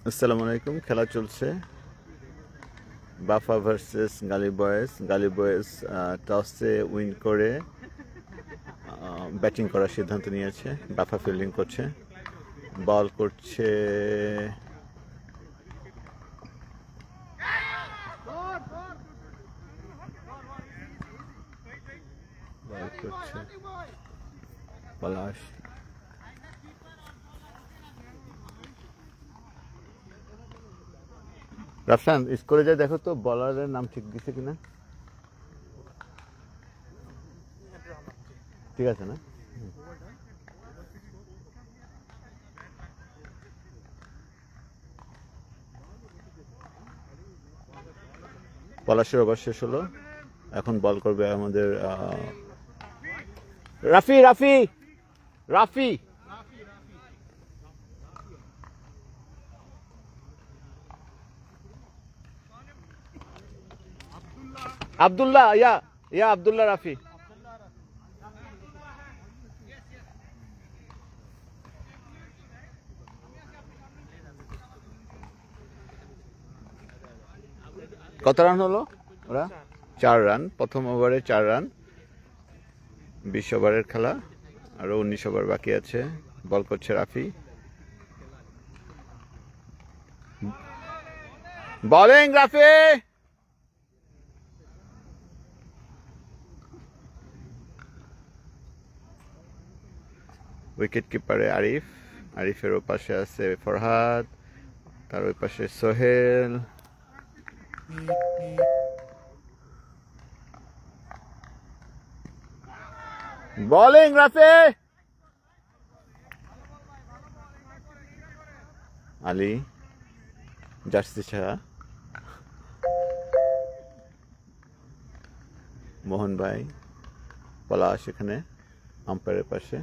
আসসালামু আলাইকুম। খেলা চলছে বাফা ভার্সেস গালি বয়েজ। গালি বয়েজ টসে উইন করে ব্যাটিং করার সিদ্ধান্ত নিয়েছে। বাফা ফিল্ডিং করছে, বল করছে পলাশ। রাফসান স্কোরে যা দেখো তো বলারের নাম ঠিক দিছে কিনা। ঠিক আছে না? পলাশের ওভার শেষ হলো। এখন বল করবে আমাদের রাফি। রাফি রাফি আব্দুল্লাহ ইয়া আব্দুল্লাহ রাফি। কত রান হলো ওরা? 4 রান। প্রথম ওভারে 4 রান। 20 ওভারের খেলা, আরো 19 ওভার বাকি আছে। বল করছে রাফি। বোলিং রাফি। উইকেট কিপারে আরিফ। আরিফের ওপাশে আছে ফরহাদ, তার ওই পাশে সোহেল। বোলিং রাফি। আলী জার্সি ছাড়া। মোহন ভাই, পলাশ এখানে আম্পায়ারের পাশে।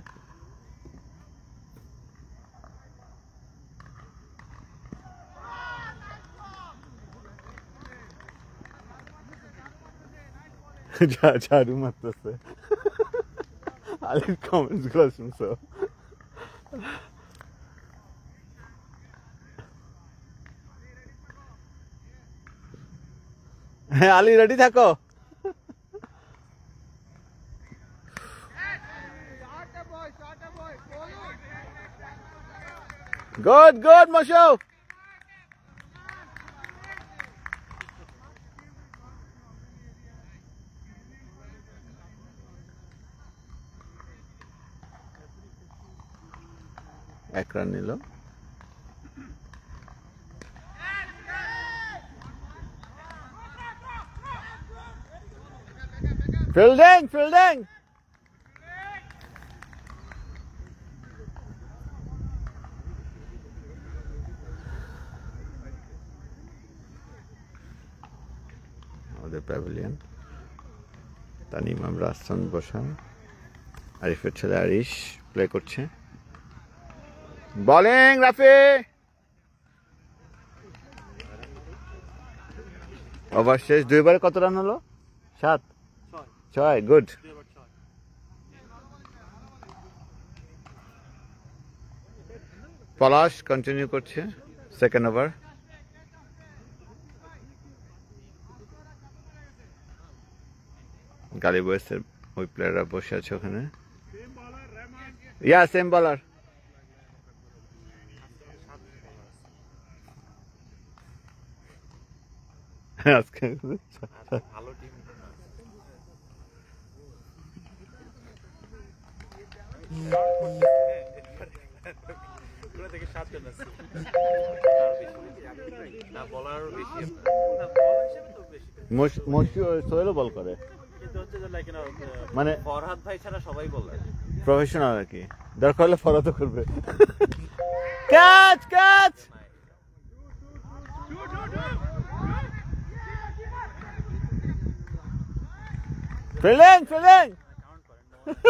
ঝাড়ু মারতেছে। আলীর কমেন্টস গুলো শুনছো? হ্যাঁ আলী রেডি থাকো। গুড গুড মশো। এক রান নিল। Fielding fielding. আমাদের প্যাভিলিয়ন। তানিম আমরা আসন বসা। আরিফের ছেলে আরিশ প্লে করছে। বোলিং রাফি। ওভার শেষ। 2 ওভারে কত রান হলো? 7 6। গুড। পলাশ কন্টিনিউ করছে সেকেন্ড ওভার। গালি বয়েসের ওই প্লেয়াররা বসে আছে ওখানে। ইয়া সেম বলার। আজকে ভালো টিম। সোহেলও বল করে, মানে ফরহাদ ভাই ছাড়া সবাই বলে প্রফেশনাল আর কি। দরকার হলে ফরহাদও করবে। Catch catch. Fielding fielding.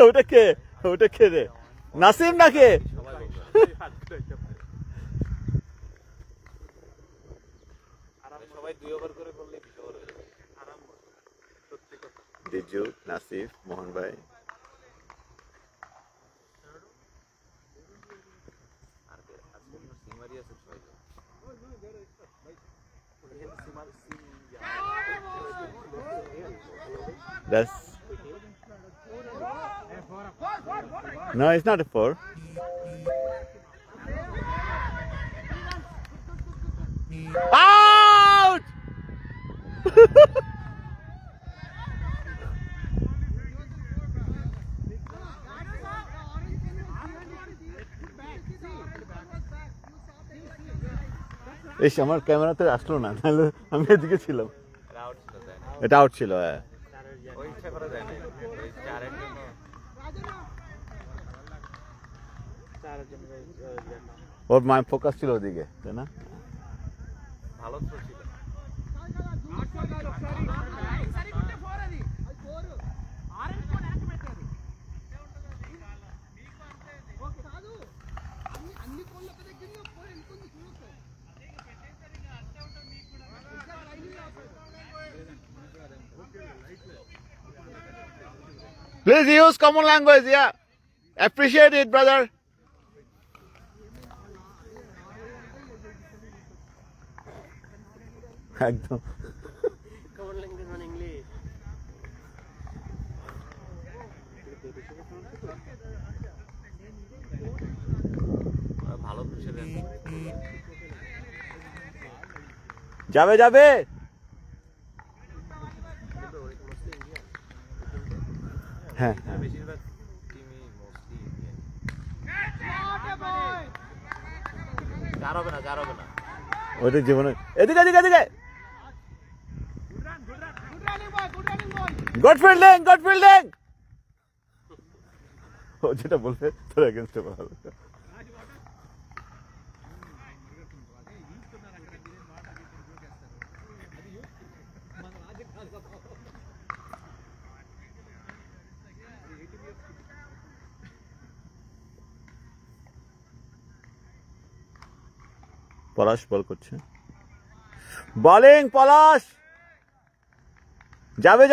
ওটা কে? ওটা কে রে? নাসিম নাকি? দিজু, নাসিফ, মোহন ভাই। That's no, it's not a 4. Out! এই আমার ক্যামেরাতে আসলো না, তাহলে আমি এদিকে ছিলাম। এটা আউট ছিল। হ্যাঁ, ওর মাই ফোকাস ছিল ওদিকে, তাই না? ভালো ছিল। Please use common language, yeah. Appreciate it, brother. একদম common language মানে ইংলিশ। ভালো বুঝে দেন। যাবে যাবে। হ্যাঁ, বেশিরভাগ টিমই মোস্টলি ইন্ডিয়ান। যাবে না। ওদের জীবনে এদিকে এদিকে এদিকে। Good fielding. ও যেটা বলবে তোর এগেইনস্টে বল। পলাশ বল করছে। বোলিং পলাশ। যাবে।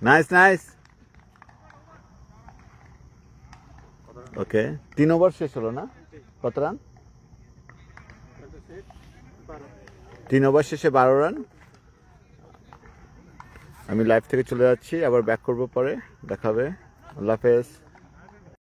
নাইস। ওকে, 3 ওভার শেষ হলো না? কত রান? 3 ওভার শেষে 12 রান। আমি লাইভ থেকে চলে যাচ্ছি, আবার ব্যাক করবো পরে, দেখাবে। আল্লাহ হাফেজ।